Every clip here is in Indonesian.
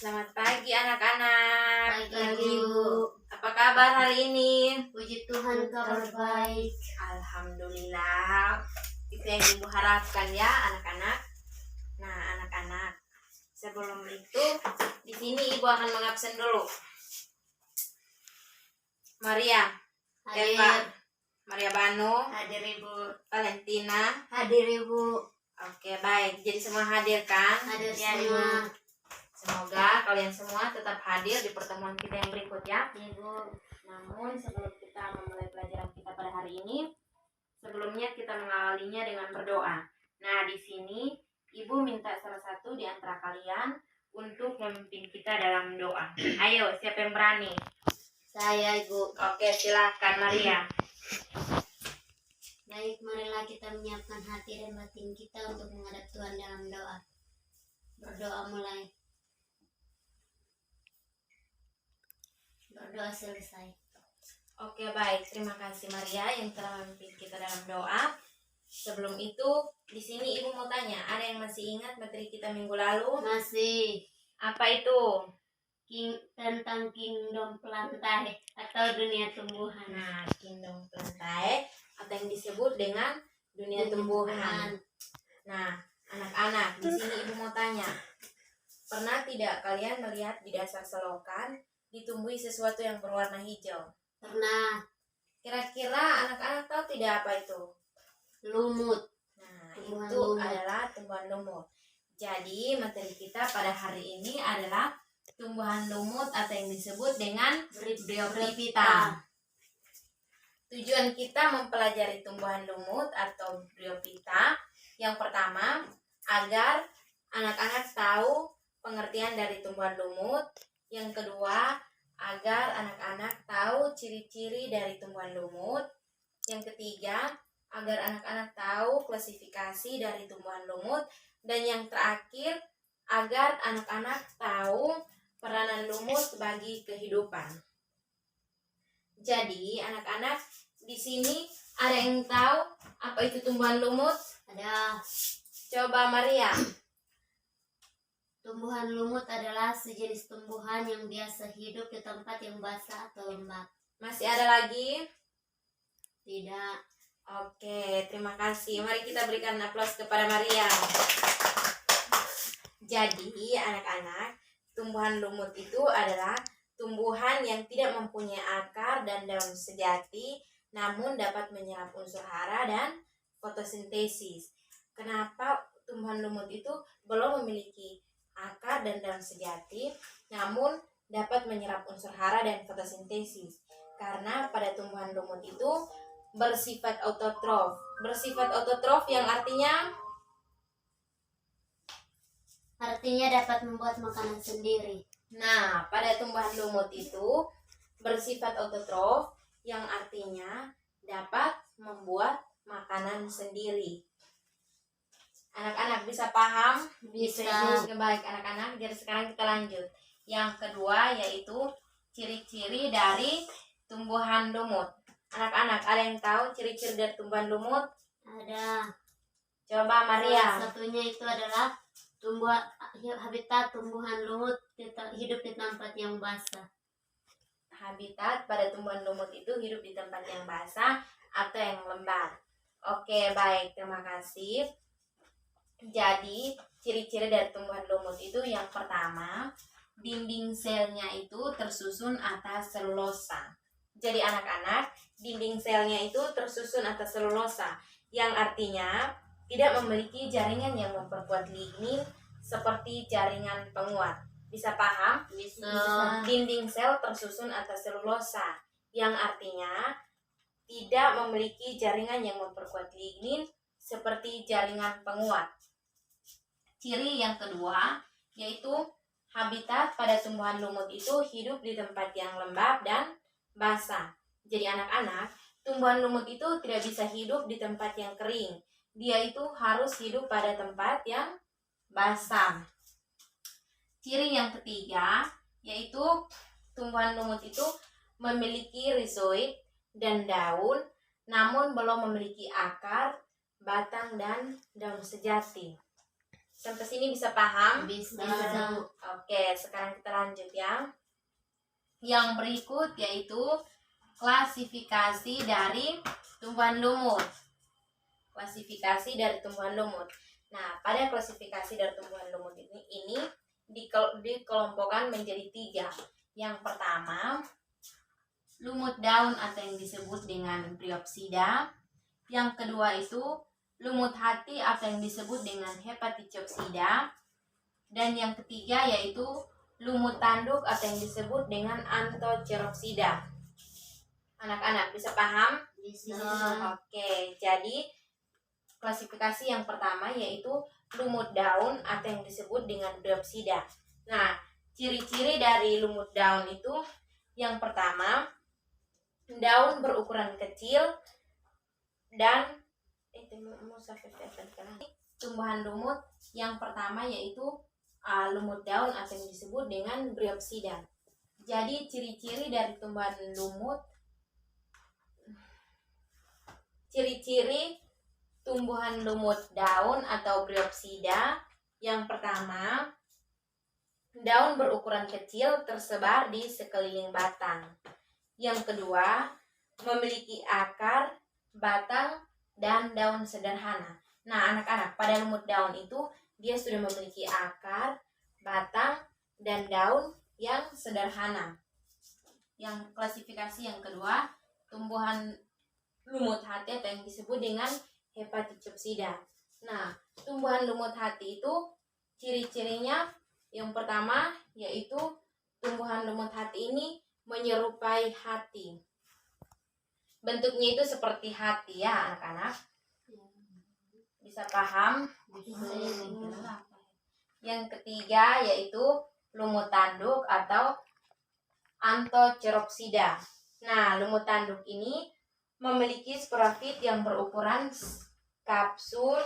Selamat pagi anak-anak. Pagi, Bu. Apa kabar hari ini? Puji Tuhan, kabar baik. Alhamdulillah. Itu yang Ibu harapkan ya anak-anak. Nah anak-anak, sebelum itu di sini Ibu akan mengabsen dulu. Maria, Hadir. Eva, Maria Banu, Hadir, Ibu. Valentina. Hadir, Ibu. Oke baik, jadi semua hadir kan? Hadir Ya, semua. Ibu. Semoga kalian semua tetap hadir di pertemuan kita yang berikut ya. Ibu. Namun sebelum kita memulai pelajaran kita pada hari ini, sebelumnya kita mengawalinya dengan berdoa. Nah, di sini Ibu minta salah satu di antara kalian untuk memimpin kita dalam doa. Ayo, siapa yang berani? Saya, Ibu. Oke, silakan Maria. Baik, marilah kita menyiapkan hati dan batin kita untuk menghadap Tuhan dalam doa. Berdoa mulai. Berdoa selesai. Oke, baik. Terima kasih Maria yang telah memimpin kita dalam doa. Sebelum itu, di sini Ibu mau tanya, ada yang masih ingat materi kita minggu lalu? Masih Apa itu? tentang kingdom plantae atau dunia tumbuhan. Nah, kingdom plantae atau yang disebut dengan dunia tumbuhan. Nah, anak-anak, di sini Ibu mau tanya, pernah tidak kalian melihat di dasar selokan ditumbuhi sesuatu yang berwarna hijau? Pernah. Kira-kira anak-anak tahu tidak apa itu? Lumut. Nah, Tumbuhan itu lumut. adalah tumbuhan lumut. Jadi, materi kita pada hari ini adalah tumbuhan lumut atau yang disebut dengan bryophyta. Tujuan kita mempelajari tumbuhan lumut atau bryophyta yang pertama, agar anak-anak tahu pengertian dari tumbuhan lumut. Yang kedua, agar anak-anak tahu ciri-ciri dari tumbuhan lumut. Yang ketiga, agar anak-anak tahu klasifikasi dari tumbuhan lumut. Dan yang terakhir, agar anak-anak tahu peranan lumut bagi kehidupan. Jadi, anak-anak, di sini ada yang tahu apa itu tumbuhan lumut? Ada. Coba Maria. Tumbuhan lumut adalah sejenis tumbuhan yang biasa hidup di tempat yang basah atau lembab. Masih ada lagi? Tidak. Oke, terima kasih. Mari kita berikan aplaus kepada Maria. Jadi, anak-anak, tumbuhan lumut itu adalah tumbuhan yang tidak mempunyai akar dan daun sejati, namun dapat menyerap unsur hara dan fotosintesis. Kenapa tumbuhan lumut itu belum memiliki akar dan daun sejati, namun dapat menyerap unsur hara dan fotosintesis? Karena pada tumbuhan lumut itu bersifat autotrof. Bersifat autotrof yang artinya dapat membuat makanan sendiri. Nah, pada tumbuhan lumut itu bersifat autotrof yang artinya dapat membuat makanan sendiri. Anak-anak bisa paham? Bisa. Baik anak-anak, jadi sekarang kita lanjut. Yang kedua yaitu ciri-ciri dari tumbuhan lumut. Anak-anak, ada yang tahu ciri-ciri dari tumbuhan lumut? Ada. Coba Maria. Salah satunya itu adalah habitat tumbuhan lumut hidup di tempat yang basah. Habitat pada tumbuhan lumut itu hidup di tempat yang basah atau yang lembab. Oke, baik, terima kasih. Jadi, ciri-ciri dari tumbuhan lumut itu yang pertama, dinding selnya itu tersusun atas selulosa. Jadi anak-anak, dinding selnya itu tersusun atas selulosa, yang artinya tidak memiliki jaringan yang memperkuat lignin seperti jaringan penguat. Bisa paham? Bisa. Dinding sel tersusun atas selulosa, yang artinya tidak memiliki jaringan yang memperkuat lignin seperti jaringan penguat. Ciri yang kedua yaitu habitat pada tumbuhan lumut itu hidup di tempat yang lembab dan basah. Jadi anak-anak, tumbuhan lumut itu tidak bisa hidup di tempat yang kering. Dia itu harus hidup pada tempat yang basah. Ciri yang ketiga yaitu tumbuhan lumut itu memiliki rizoid dan daun, namun belum memiliki akar, batang, dan daun sejati. Sampai sini bisa paham? Bisa. Oke, sekarang kita lanjut ya. Yang berikut yaitu klasifikasi dari tumbuhan lumut. Klasifikasi dari tumbuhan lumut. Nah, pada klasifikasi dari tumbuhan lumut ini dikelompokkan menjadi 3. Yang pertama, lumut daun atau yang disebut dengan Bryopsida. Yang kedua itu lumut hati atau yang disebut dengan Hepatichopsida. Dan yang ketiga yaitu lumut tanduk atau yang disebut dengan Anthocheropsida. Anak-anak bisa paham? Bisa. Oke, jadi klasifikasi yang pertama yaitu lumut daun atau yang disebut dengan Bryopsida. Nah, ciri-ciri dari lumut daun itu yang pertama, daun berukuran kecil dan tumbuhan lumut yang pertama yaitu lumut daun atau yang disebut dengan Bryopsida. Jadi ciri-ciri dari tumbuhan lumut, ciri-ciri tumbuhan lumut daun atau Bryopsida yang pertama, daun berukuran kecil tersebar di sekeliling batang. Yang kedua, memiliki akar, batang, dan daun sederhana. Nah, anak-anak, pada lumut daun itu dia sudah memiliki akar, batang, dan daun yang sederhana. Yang klasifikasi yang kedua, tumbuhan lumut hati atau yang disebut dengan Hepatichopsida. Nah, tumbuhan lumut hati itu ciri-cirinya yang pertama yaitu tumbuhan lumut hati ini menyerupai hati. Bentuknya itu seperti hati ya anak-anak. Bisa paham? Bisa. Yang ketiga yaitu lumut tanduk atau Anthocheropsida. Nah, lumut tanduk ini memiliki sporafit yang berukuran kapsul.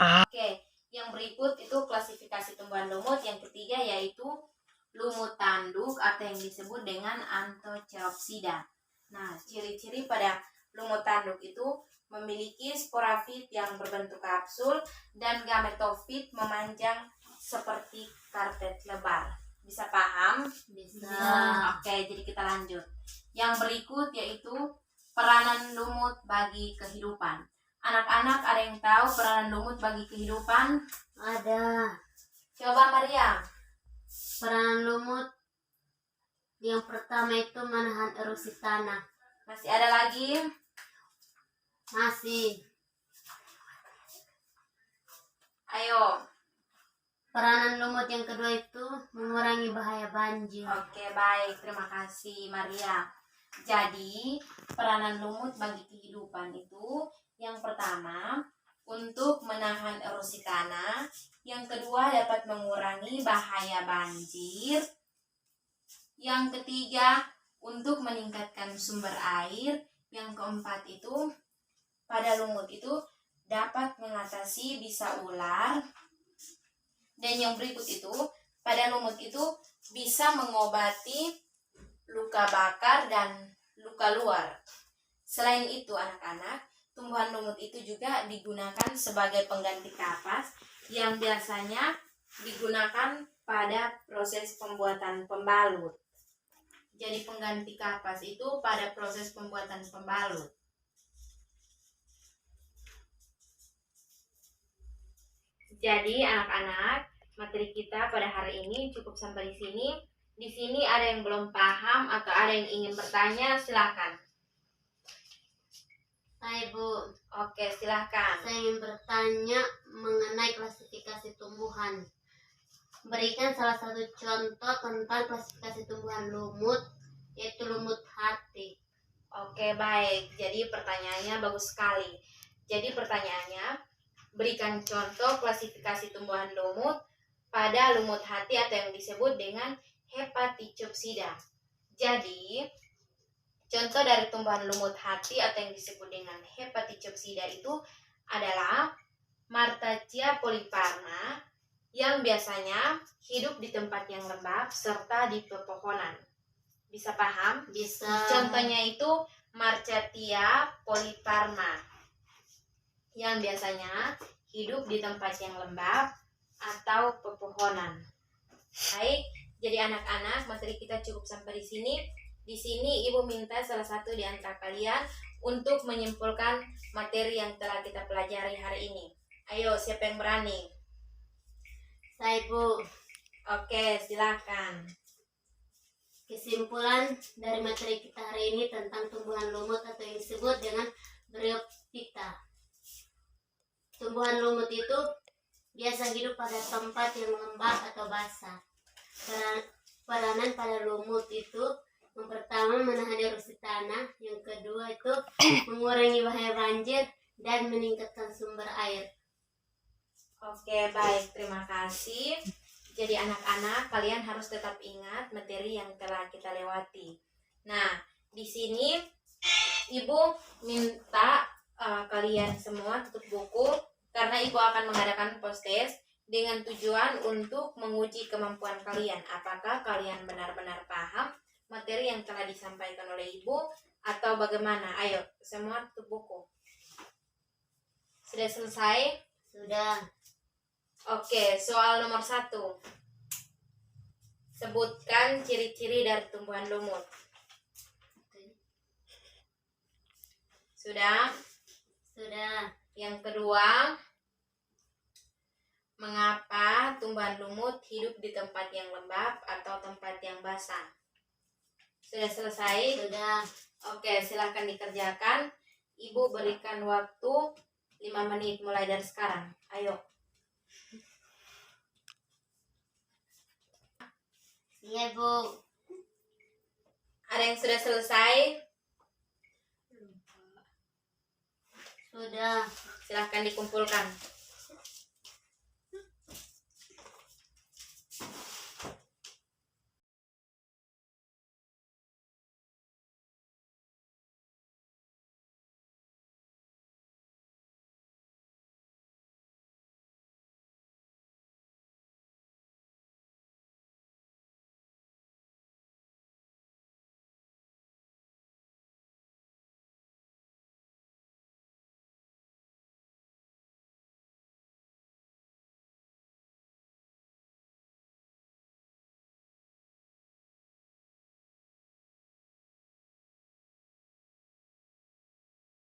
Oke, yang berikut itu klasifikasi tumbuhan lumut. Yang ketiga yaitu lumut tanduk atau yang disebut dengan Anthocheropsida. Nah, ciri-ciri pada lumut tanduk itu memiliki sporafit yang berbentuk kapsul dan gametofit memanjang seperti karpet lebar. Bisa paham? Bisa. Oke, jadi kita lanjut. Yang berikut yaitu peranan lumut bagi kehidupan. Anak-anak ada yang tahu peranan lumut bagi kehidupan? Ada. Coba Maria. Peranan lumut yang pertama itu menahan erosi tanah. Masih ada lagi? Masih. Ayo. Peranan lumut yang kedua itu mengurangi bahaya banjir. Oke, baik. Terima kasih Maria. Jadi, peranan lumut bagi kehidupan itu yang pertama untuk menahan erosi tanah, yang kedua dapat mengurangi bahaya banjir, yang ketiga untuk meningkatkan sumber air, yang keempat itu pada lumut itu dapat mengatasi bisa ular, dan yang berikut itu pada lumut itu bisa mengobati luka bakar dan luka luar. Selain itu anak-anak, tumbuhan lumut itu juga digunakan sebagai pengganti kapas yang biasanya digunakan pada proses pembuatan pembalut. Jadi pengganti kapas itu pada proses pembuatan pembalut. Jadi anak-anak, materi kita pada hari ini cukup sampai di sini. Di sini ada yang belum paham atau ada yang ingin bertanya, silakan. Hai Bu, Oke, silahkan. saya ingin bertanya mengenai klasifikasi tumbuhan. Berikan salah satu contoh tentang klasifikasi tumbuhan lumut, yaitu lumut hati. Oke, baik. Jadi pertanyaannya bagus sekali. Jadi pertanyaannya, berikan contoh klasifikasi tumbuhan lumut pada lumut hati atau yang disebut dengan Hepatichopsida. Jadi, contoh dari tumbuhan lumut hati atau yang disebut dengan Hepatichopsida itu adalah Marthacia polyparna yang biasanya hidup di tempat yang lembab serta di pepohonan. Bisa paham? Bisa. Contohnya itu Marthacia polyparna yang biasanya hidup di tempat yang lembab atau pepohonan. Baik, jadi anak-anak, materi kita cukup sampai di sini. Di sini Ibu minta salah satu di antara kalian untuk menyimpulkan materi yang telah kita pelajari hari ini. Ayo, siapa yang berani? Saya Bu. Oke, silakan. Kesimpulan dari materi kita hari ini tentang tumbuhan lumut atau yang disebut dengan Bryophyta. Tumbuhan lumut itu biasa hidup pada tempat yang lembab atau basah. Peranan pada lumut itu yang pertama menahan erosi tanah, yang kedua itu mengurangi bahaya banjir dan meningkatkan sumber air. Oke, baik. Terima kasih. Jadi anak-anak, kalian harus tetap ingat materi yang telah kita lewati. Nah, di sini Ibu minta kalian semua tutup buku karena Ibu akan mengadakan post-test dengan tujuan untuk menguji kemampuan kalian. Apakah kalian benar-benar paham materi yang telah disampaikan oleh Ibu atau bagaimana? Ayo, semua tutup buku. Sudah selesai? Sudah. Oke, soal nomor 1. Sebutkan ciri-ciri dari tumbuhan lumut. Sudah? Sudah. Yang kedua, mengapa tumbuhan lumut hidup di tempat yang lembab atau tempat yang basah? Sudah selesai? Sudah. Oke, silahkan dikerjakan. Ibu berikan waktu 5 menit mulai dari sekarang. Ayo. Iya Bu. Ada yang sudah selesai? Sudah. Silahkan dikumpulkan.